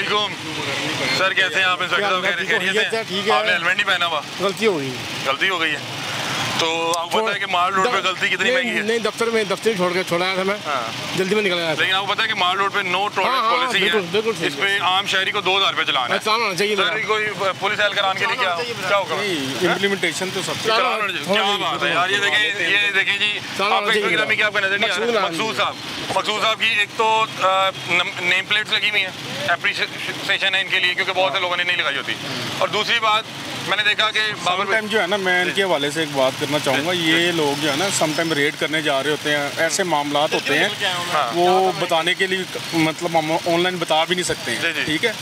वालेकुम सर, कैसे हैं आप? इंस्पेक्टर साहब खैरियत है? ठीक है। आपने हेलमेट नहीं पहना हुआ? गलती हो गई। गलती हो गई है तो आपको पता है कि माल रोड पे गलती कितनी महंगी है? नहीं, दफ्तर छोड़ आया था मैं। जल्दी में निकल आया था। लेकिन आपको पता है कि माल रोड पे नो टॉलरेंस पॉलिसी है। इस पे आम शहरी को 2000 रुपए चलाना है। होना चाहिए सर, कोई पुलिस एहलकारान के लिए क्या होगा? इम्प्लीमेंटेशन तो सब क्या बात है यार। ये देखें जी, आपका इंस्पेक्टर में क्या आपका नजर नहीं आ रहा? मकसूद साहब की एक तो नेम प्लेट्स लगी हुई है, एप्रिसिएशन है इनके लिए, क्योंकि बहुत से लोगों ने नहीं लगाई होती। और दूसरी बात मैंने देखा कि बाबर टाइम जो है ना, मैं इनके हवाले से एक बात करना चाहूँगा। ये लोग जो है ना सम टाइम रेड करने जा रहे होते हैं, ऐसे मामलात होते हैं वो बताने के लिए मतलब हम ऑनलाइन बता भी नहीं सकते हैं, ठीक है।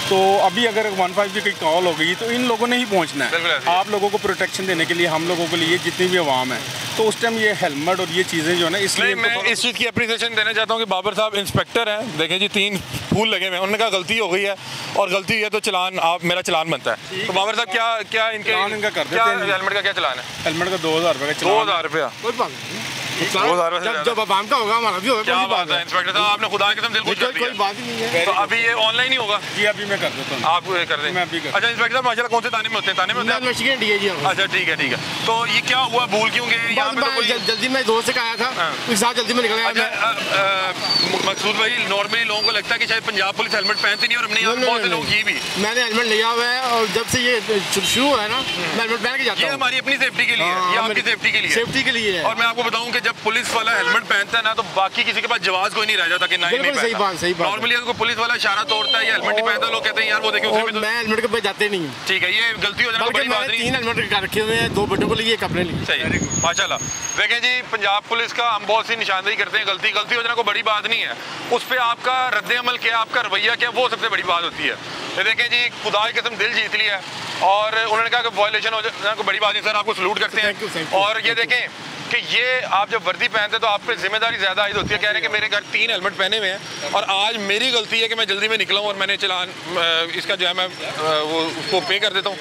तो अभी अगर 15 की कोई कॉल हो गई तो इन लोगों ने ही पहुंचना है। आप लोगों को प्रोटेक्शन देने के लिए, हम लोगों के लिए, जितनी भी आवाम है, तो उस टाइम ये हेलमेट और ये चीज़ें जो है ना, इसलिए मैं इस चीज़ की अप्रिसिएशन देना चाहता हूँ कि बाबर साहब इंस्पेक्टर हैं। देखें जी, 3 फूल लगे हुए हैं। उन्होंने कहा गलती हो गई है और गलती हुई है तो चलान, आप मेरा चलान बनता है। तो बाबर साहब क्या इनका कर देते हैं? हेलमेट का क्या चलान है? हेलमेट का 2000 रुपये का। 2000 रुपया? जब आवाम का होगा हमारा भी होगा। क्या बात है इंस्पेक्टर साहब, आपने खुदा की कसम दिल खुश कर दिया। कोई बात ही नहीं है। तो अभी ये ऑनलाइन ही होगा? जी अभी मैं कर देता हूँ। आप कर दें? अच्छा इंस्पेक्टर साहब, माशाल्लाह कौन से थाने में होते हैं? थाने में होते हैं? अच्छा ठीक है। तो ये क्या हुआ, भूल क्यों गए यहाँ पे? जल्दी में दोस्त से आया था, उस साथ जल्दी में निकल गया। मकसूद भाई, नॉर्मली लोगों को लगता है कि शायद पंजाब पुलिस हेलमेट पहनती नहीं, और हमने यहाँ बहुत से लोग की भी। मैंने हेलमेट लिया हुआ है और जब से ये शुरू हुआ है ना, मैं हेलमेट पहन के जाता हूँ। ये हमारी अपनी सेफ्टी के लिए है, ये आपकी सेफ्टी के लिए है। और मैं आपको बताऊँ कि जब पुलिस वाला हेलमेट पहनता है ना, तो बाकी किसी के पास जवाब कोई नहीं रह जाता कि नहीं पहनता। सही बात। नॉर्मली अगर पुलिस वाला इशारा तोड़ता है या हेलमेट नहीं पहनता, लोग कहते हैं यार वो देखिए उसमें भी तो। मैं हेलमेट के पे जाते नहीं। ठीक है, ये गलती हो जाना बड़ी बात नहीं। 3 हेलमेट रखे हुए हैं, 2 बेटों को लिए, एक अपने लिए। सही, माशाल्लाह। देखें जी, पंजाब पुलिस का हम बहुत सी निशानदेही करते हैं, गलती हो जाना कोई बड़ी बात नहीं है। उस पर आपका रद्द-ए-अमल क्या, आपका रवैया क्या, वो सबसे बड़ी बात होती है। ये देखें जी, खुदा की कसम दिल जीत लिया और उन्होंने कहा कि वायलेशन हो जाना कोई बड़ी बात नहीं। सर आपको सलूट करते हैं। और ये देखें कि ये आप जब वर्दी पहनते तो आप पे जिम्मेदारी ज़्यादा आयद होती है। कह रहे हैं कि मेरे घर 3 हेलमेट पहने हुए हैं और आज मेरी गलती है कि मैं जल्दी में निकला हूँ और मैंने चलान इसका जो है मैं वो उसको पे कर देता हूँ।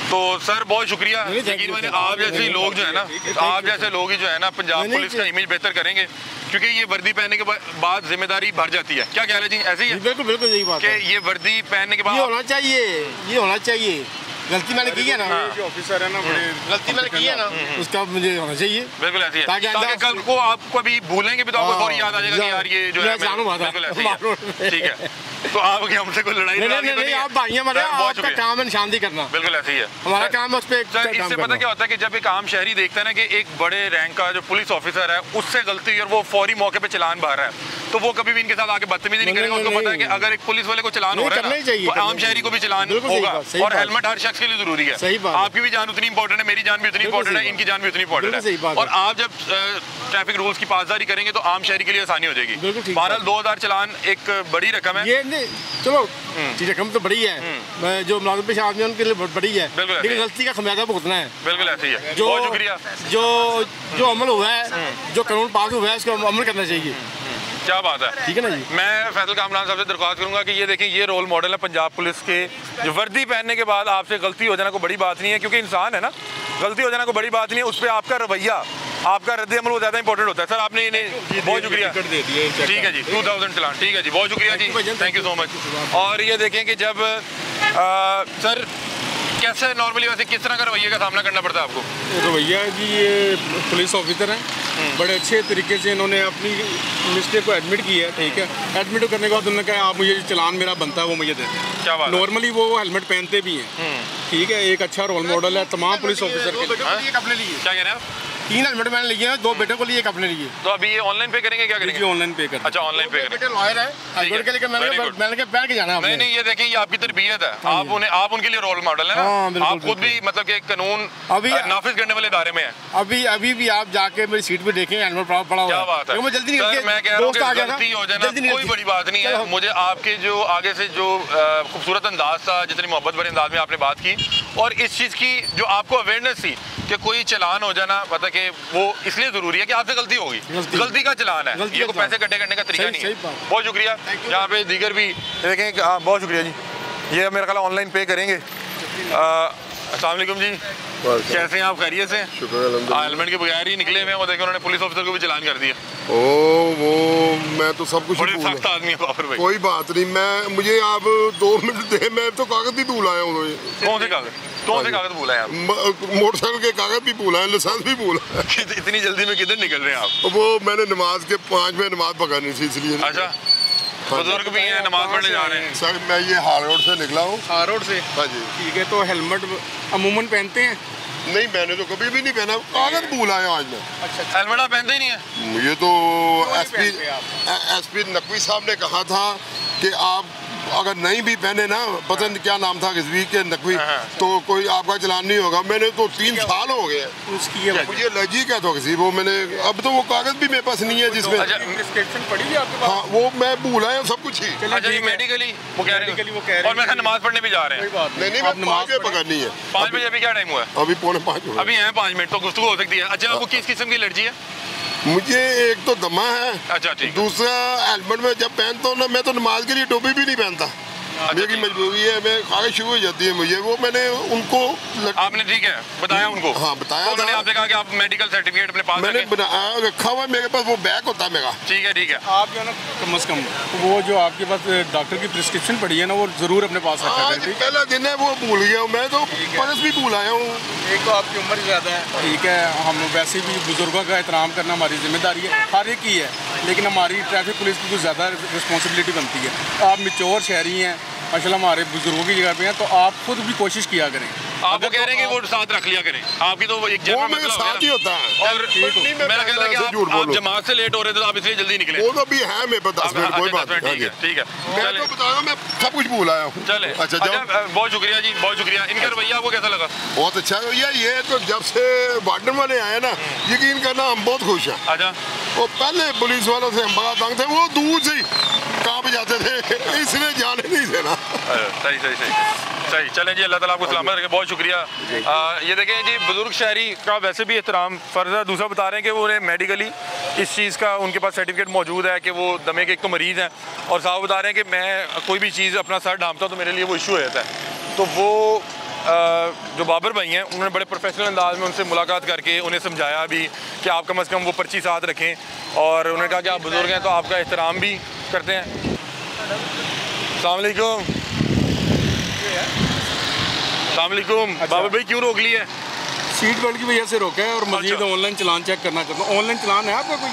तो सर बहुत शुक्रिया। लेकिन मैंने आप जैसे लोग जो है ना, आप जैसे लोग ही जो है ना पंजाब पुलिस का इमेज बेहतर करेंगे, क्योंकि ये वर्दी पहनने के बाद जिम्मेदारी बढ़ जाती है। क्या कह रहे जी, ऐसे ही है? बिल्कुल यही बात है कि ये वर्दी पहनने के बाद ये होना चाहिए। गलती मैंने की है ना, जो ऑफिसर है ना, गलती मैंने की है ना, उसका मुझे होना चाहिए। बिल्कुल ऐसी है, ताकि कल को आप कभी भूलेंगे भी तो आपको फौरी याद आ जाएगा कि यार ये जो है बिल्कुल ऐसी है। ठीक है, तो आप हमसे कोई लड़ाई नहीं, आप भाई हमारे, आपका काम है निशानदेही करना। बिल्कुल ऐसे ही है हमारा काम है। उस पे इससे पता क्या होता है कि जब एक आम शहरी देखता है ना कि एक बड़े रैंक का जो पुलिस ऑफिसर है उससे गलती हुई और वो फौरी मौके पे चलान बाहर है, तो वो कभी भी इनके साथ आके बदतमीजी नहीं करेगा। उसको पता है कि अगर एक पुलिस वाले को चलान हो रहा है तो आम शहरी को भी चलान होगा। और हेलमेट हर शख्स के लिए जरूरी है। आपकी भी जान उतनी इंपॉर्टेंट है, मेरी जान भी उतनी इंपॉर्टेंट है, इनकी जान भी उतनी इंपॉर्टेंट है। और आप जब ट्रैफिक रूल्स की पासदारी करेंगे तो आम शहरी के लिए आसानी हो जाएगी। बहरहाल 2000 चलान एक बड़ी रकम है। ये चलो रकम तो बड़ी है, जो मुलाजिम पेश आदमी है उनके लिए बड़ी है, लेकिन गलती का खमियाजा भुगतना है। बिल्कुल ऐसे ही है। बहुत शुक्रिया। जो अमल हुआ है, जो कानून पास हुआ है, उसको अमल करना चाहिए। क्या बात है, ठीक है ना जी। मैं फैसल कामरान साहब से दरख्वास्त करूंगा कि ये देखें, ये रोल मॉडल है पंजाब पुलिस के, जो वर्दी पहनने के बाद आपसे गलती हो जाना कोई बड़ी बात नहीं है, क्योंकि इंसान है ना, गलती हो जाना कोई बड़ी बात नहीं है। उस पर आपका रवैया, आपका रद्द-ए-अमल वो ज़्यादा इंपॉर्टेंट होता है। सर आपने इन्हें बहुत शुक्रिया। ठीक है जी, 2000 चलान। ठीक है जी, बहुत शुक्रिया जी, थैंक यू सो मच। और ये देखें कि जब सर कैसे नॉर्मली वैसे किस तरह का रवैये का सामना करना पड़ता है आपको? रवैया जी, ये पुलिस ऑफिसर हैं, बड़े अच्छे तरीके से इन्होंने अपनी मिस्टेक को एडमिट किया है। ठीक है, एडमिट करने के बाद उन्होंने कहा आप मुझे चलान मेरा बनता है वो मुझे देते हैं। क्या बात, नॉर्मली वो हेलमेट पहनते भी हैं। ठीक है, एक अच्छा रोल मॉडल है तमाम पुलिस ऑफिसर के लिए। क्या कह रहे हैं आप? 3 हेलमेट मैंने लिए हैं, 2 बेटों को लिए, एक अपने लिए। तो अभी ये ऑनलाइन पे करेंगे, क्या करेंगे? ऑनलाइन पे करेंगे। अच्छा ऑनलाइन पे करेंगे। लॉयर है, हाईकोर्ट के लिए मैंने पहन के जाना है। नहीं, ये देखें, ये आपकी तरबियत है, आप उनके लिए रोल मॉडल है ना। आप खुद भी मतलब कि कानून अभी नाफिज करने वाले इदारे में है। अभी भी आप जाके मेरी सीट पे देखें, हेलमेट पड़ा हुआ है। क्या बात है, जल्दी निकल, मैं कह रहा हूँ कि गलती हो जाना कोई बड़ी बात नहीं है। मुझे आपके जो आगे से जो खूबसूरत अंदाज था, जितनी मोहब्बत भरे अंदाज में आपने बात की, और इस चीज़ की जो आपको अवेयरनेस थी कि कोई चलान हो जाना मतलब कि वो इसलिए ज़रूरी है कि आपसे गलती होगी, गलती का चलान है, ये को पैसे इकट्ठे करने का तरीका नहीं है। बहुत शुक्रिया। यहाँ पे दीगर भी देखें, बहुत शुक्रिया जी। ये मेरा ख्याल ऑनलाइन पे करेंगे। अस्सलाम वालेकुम जी, कैसे हैं आप? खैरियत से? शुक्र हेलमेट के बगैर ही निकले हुए हैं, वो देखो उन्होंने पुलिस ऑफिसर को भी चालान कर दिया। वो मैं तो सब कुछ बड़े सख्त आदमी है बाबर भाई। कोई बात नहीं, मुझे आप 2 मिनट दे, मैं तो कागज भी भूल आया हूँ। कौन से कागज भूला है आप? मोटरसाइकिल के कागज भी भूला है, लाइसेंस भी भूला है। इतनी जल्दी में किधर निकल रहे हैं आप? वो मैंने नमाज के 5 में नमाज पकानी थी इसलिए। अच्छा, बुजुर्ग भी हैं, नमाज पढ़ने जा रहे हैं। सर मैं ये हार रोड से निकला हूँ। हार रोड से? हाँ जी। ठीक है, तो हेलमेट अमूमन पहनते हैं? नहीं, मैंने तो कभी भी नहीं पहना, कागज भूला है आज में। अच्छा, हेलमेट आप पहनते ही नहीं है? मुझे तो एसपी नकवी साहब ने कहा था कि आप अगर नहीं भी पहने ना, पता नहीं क्या नाम था किसी के नकवी, तो कोई आपका चलान नहीं होगा। मैंने तो 3 साल हो गए उसकी मुझे एलर्जी क्या था किसी, वो मैंने अब तो वो कागज भी मेरे पास नहीं है जिसमें प्रिस्क्रिप्शन पड़ी है आपके पास? हाँ, वो मैं भूला है सब कुछ ही। अच्छा, ये मेडिकली वो कह रहे हैं और मैं नमाज पढ़ने भी जा रहे हैं। नहीं, मैं 5 बजे पकड़नी है। 5 बजे अभी क्या टाइम हुआ है? अभी 4:45 अभी हैं 5 मिनट, तो गुफ्तगू हो सकती है। अच्छा, आपको किस किस्म की एलर्जी है? मुझे एक तो दमा है। अच्छा, ठीक। दूसरा हेलमेट में जब पहनता हूँ ना, मैं तो नमाज के लिए टोपी भी नहीं पहनता। मेरी मजबूरी है, मैं खारिश शुरू हो जाती है मुझे। वो मैंने उनको आपने ठीक है बताया उनको? हाँ, बताया तो उन्होंने आपने कहा कि आप मेडिकल सर्टिफिकेट अपने पास मैंने बनाया रखा हुआ है, मेरे पास वो बैग होता है मेरा। ठीक है, ठीक है। आप जो है ना कम से कम वो जो आपके पास डॉक्टर की प्रिस्क्रिप्शन पड़ी है ना, वो जरूर अपने पास रखा करें। पहला दिन है, वो भूल गया हूँ मैं, तो पर्स भी भूल आया हूँ। एक तो आपकी उम्र ज़्यादा है, ठीक है, हम वैसे भी बुजुर्गों का एहतराम करना हमारी जिम्मेदारी है, हर एक की है, लेकिन हमारी ट्रैफिक पुलिस की कुछ ज़्यादा रिस्पॉन्सिबिलिटी बनती है। आप मैच्योर शहरी हैं, माशाल्लाह हमारे बुजुर्गों की जगह पे हैं, तो आप खुद भी कोशिश किया करें। आपको कह रहे हैं कि वो साथ रख लिया करें, आपकी तो एक वो मेरे साथ ही होता है। और मेरा कहना है कि आप जमात से लेट हो रहे थे, तो आप इसलिए जल्दी निकले। वो तो भी है मेरे पास 10 मिनट, कोई बात नहीं। ठीक है, मैं तो बता रहा हूँ, मैं सब कुछ भूल आया हूँ। चले, अच्छा, बहुत शुक्रिया जी, बहुत शुक्रिया। इनका रवैया आपको कैसा लगा? बहुत अच्छा भैया, ये तो जब से वार्डन वाले आए ना, यकीन करना हम बहुत खुश हैं। अच्छा, वो पहले पुलिस वालों से हम बड़ा तंग थे, वो दूर से कांप जाते थे, इसलिए जाने नहीं देना। सही सही सही सही। चलें जी, अल्लाह ताला आपको सलामत रखे, बहुत शुक्रिया। ये देखें जी, बुजुर्ग शहरी का वैसे भी एहतराम फ़र्ज़ है। दूसरा बता रहे हैं कि वो मेडिकली इस चीज़ का उनके पास सर्टिफिकेट मौजूद है कि वो दमे के एक तो मरीज़ हैं, और साहब बता रहे हैं कि मैं कोई भी चीज़ अपना सर ढांपता हूँ तो मेरे लिए वो इशू हो जाता है। तो वो जो बाबर भाई हैं, उन्होंने बड़े प्रोफेशनल अंदाज में उनसे मुलाकात करके उन्हें समझाया भी कि आप कम से कम वो पर्ची साथ रखें, और उन्होंने कहा कि आप बुज़ुर्ग हैं तो आपका एहतराम भी करते हैं। अस्सलाम वालेकुम। अस्सलाम वालेकुम। बाबर भाई क्यों रोक लिया है? सीट बेल्ट की वजह से रोका है, और मजीद ऑनलाइन चलान चेक करना चाहता हूँ। ऑनलाइन चलान है आपका कोई?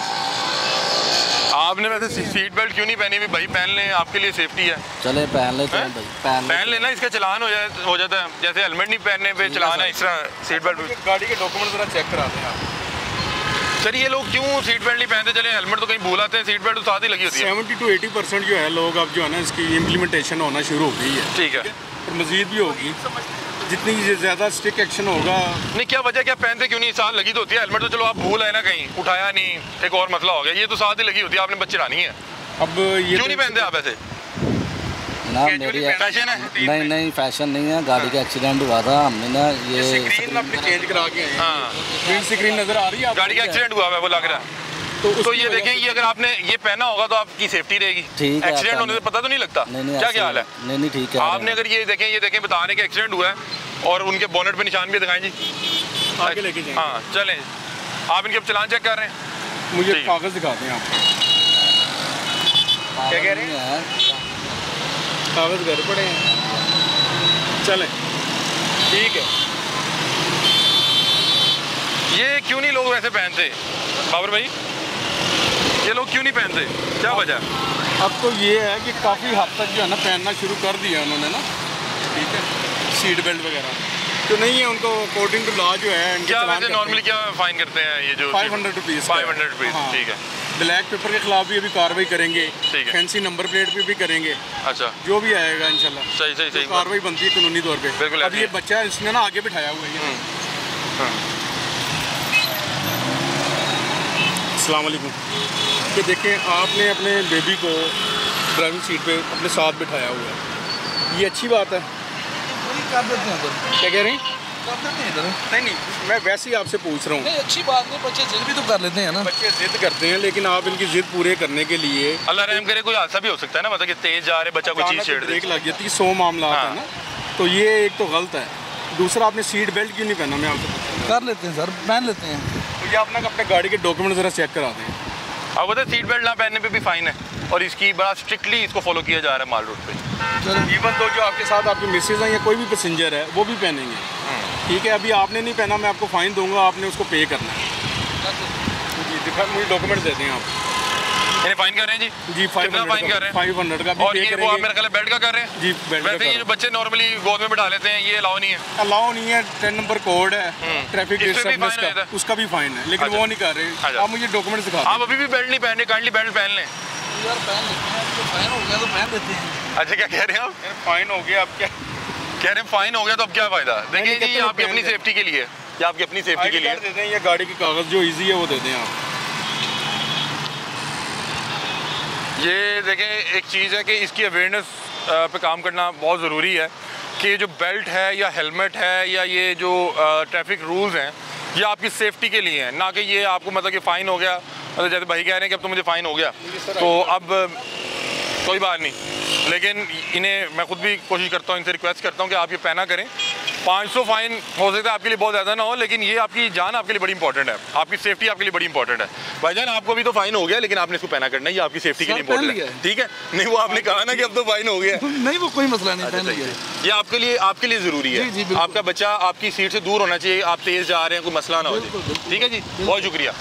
आपने वैसे सीट बेल्ट क्यों नहीं पहनी? भाई पहन लें, आपके लिए सेफ्टी है। चले पहन लेते हैं भाई, पहन लेना, इसका चलान हो जाता है। जैसे हेलमेट नहीं पहनने पे चलान है, इस तरह सीट बेल्ट। गाड़ी के डॉक्यूमेंट जरा चेक कराते हैं आप। सर ये लोग क्यों सीट बेल्ट नहीं पहनते? चले हेलमेट तो कहीं भूल आते हैं, सीट बेल्ट तो साथ ही लगी होती है। 70 to 80% जो है लोग अब जो है ना, इसकी इम्प्लीमेंटेशन होना शुरू हो गई है। ठीक है, और मजीद भी होगी, जितनी ज़्यादा स्ट्रिक्ट एक्शन होगा। नहीं, क्या वजह, क्या पहनते क्यों नहीं? साथ लगी तो होती है हेलमेट, तो चलो आप भूल आए ना, कहीं उठाया नहीं, एक और मसला हो गया। ये तो साथ ही लगी होती है, आपने बच्चे चढ़ानी है। अब ये क्यों नहीं पहनते आप ऐसे? ना मेरी फैशन है? नहीं फैशन नहीं है, गाड़ी का एक्सीडेंट हुआ था, हमने ना ये स्क्रीन अपनी चेंज करा के। हाँ, स्क्रीन नजर आ रही है? गाड़ी का एक्सीडेंट हुआ है वो लग रहा है। तो ये देखें, ये अगर आपने ये पहना होगा तो आपकी सेफ्टी रहेगी। ठीक है, एक्सीडेंट होने से पता तो नहीं लगता? क्या ख्याल है? नहीं ठीक है। आपने अगर ये देखें बता रहे कि एक्सीडेंट हुआ है, और उनके बोनेट पे निशान भी दिखाएं जी, आगे लेके जाएं। हाँ चलें, आप इनके चलान चेक कर रहे हैं? मुझे कागज दिखाते हैं आप। क्या कह रहे हैं? कागज घर पड़े हैं, चलें ठीक है। ये क्यों नहीं लोग वैसे पहनते बाबर भाई? ये लोग क्यों नहीं पहनते, क्या वजह? अब तो ये है कि काफ़ी हद तक जो है ना पहनना शुरू कर दिया उन्होंने ना, ठीक है, सीट बेल्ट वगैरह तो नहीं है उनको अकॉर्डिंग टू लॉ जो है। क्या वैसे नॉर्मली क्या फाइन करते हैं ये जो? 500 रुपीज़। 500 रुपीज़, ठीक है। ब्लैक पेपर के खिलाफ भी अभी कार्रवाई करेंगे, ठीक है। फैंसी नंबर प्लेट पे भी करेंगे। अच्छा, जो भी आएगा इंशाल्लाह सही सही सही कार्रवाई बनती है कानूनी तौर पे। बिल्कुल। अब ये बच्चा इसने ना आगे बिठाया हुआ है। अस्सलाम वालेकुम। कि देखें, आपने अपने बेबी को ड्राइविंग सीट पे अपने साथ बिठाया हुआ है, ये अच्छी बात है? कर देते हैं इधर। क्या कह रहे हैं? कर देते हैं इधर। नहीं, मैं वैसे ही आपसे पूछ रहा हूँ। नहीं, अच्छी बात नहीं, बच्चे जिद भी तो कर लेते हैं ना। बच्चे जिद करते हैं, लेकिन आप इनकी जिद पूरे करने के लिए अल्लाह रहम करे कोई हादसा भी हो सकता है ना, मतलब कि तेज जा रहे बच्चा कोई चीज़ छेड़ दे, ब्रेक लग जाती है, 100 मामला है ना, तो ये एक तो गलत है। दूसरा आपने सीट बेल्ट क्यों नहीं पहना, मैं आपसे कर लेते हैं सर, पहन लेते हैं। तो ये अपना अपने गाड़ी के डॉक्यूमेंट ज़रा चेक करा दें। अब बताए सीट बेल्ट ना पहनने पे भी फाइन है और इसकी बड़ा स्ट्रिक्टली इसको फॉलो किया जा रहा है माल रोड पे। इवन तो जो आपके साथ आपकी मिसेज हैं या कोई भी पैसेंजर है वो भी पहनेंगे, ठीक है। अभी आपने नहीं पहना, मैं आपको फ़ाइन दूंगा, आपने उसको पे करना है। जी दिखा, मुझे डॉक्यूमेंट देते हैं आप। इन्हें फाइन कर रहे हैं जी 500 फाइन कर रहे हैं 500 का भी और पे ये वो आप मेरे ख्याल बेल्ट का कर रहे हैं जी, बेल्ट वैसे ये जो बच्चे नॉर्मली गोद में बिठा लेते हैं ये अलाउ नहीं है। अलाउ नहीं है, 10 नंबर कोड है ट्रैफिक डिस्टर्बेंस का, उसका भी फाइन है, लेकिन वो नहीं कर रहे। आप मुझे डॉक्यूमेंट दिखा। आप अभी भी बेल्ट नहीं पहन रहे, काइंडली बेल्ट पहन लें। यार पहन लेते हैं, तो फाइन हो गया तो पहन लेते हैं। अच्छा क्या कह रहे हैं आप? फाइन हो गया, आप क्या कह रहे हैं फाइन हो गया तो अब क्या फायदा? देखिए जी ये आपकी अपनी सेफ्टी के लिए, ये आपकी अपनी सेफ्टी के लिए देते हैं, ये गाड़ी के कागज जो इजी है वो देते हैं आप। ये देखें एक चीज़ है कि इसकी अवेयरनेस पे काम करना बहुत ज़रूरी है कि जो बेल्ट है या हेलमेट है या ये जो ट्रैफिक रूल्स हैं ये आपकी सेफ्टी के लिए हैं, ना कि ये आपको मतलब कि फ़ाइन हो गया, मतलब जैसे भाई कह रहे हैं कि अब तो मुझे फ़ाइन हो गया तो अब कोई बात नहीं। लेकिन इन्हें मैं खुद भी कोशिश करता हूँ, इनसे रिक्वेस्ट करता हूँ कि आप ये पहना करें। 500 फ़ाइन हो सकता है आपके लिए बहुत ज़्यादा ना हो, लेकिन ये आपकी जान आपके लिए बड़ी इंपॉर्टेंट है, आपकी सेफ्टी आपके लिए बड़ी इंपॉर्टेंट है। भाईजान आपको भी तो फ़ाइन हो गया लेकिन आपने इसको पहना करना है, ये आपकी सेफ्टी के लिए इंपॉर्टेंट है, ठीक है। नहीं वो आपने कहा ना कि अब तो फ़ाइन हो गया। नहीं वो कोई मसला नहीं, पहन लिया। ये आपके लिए ज़रूरी है। आपका बच्चा आपकी सीट से दूर होना चाहिए, आप तेज़ जा रहे हैं, कोई मसला ना हो जाए, ठीक है जी। बहुत शुक्रिया।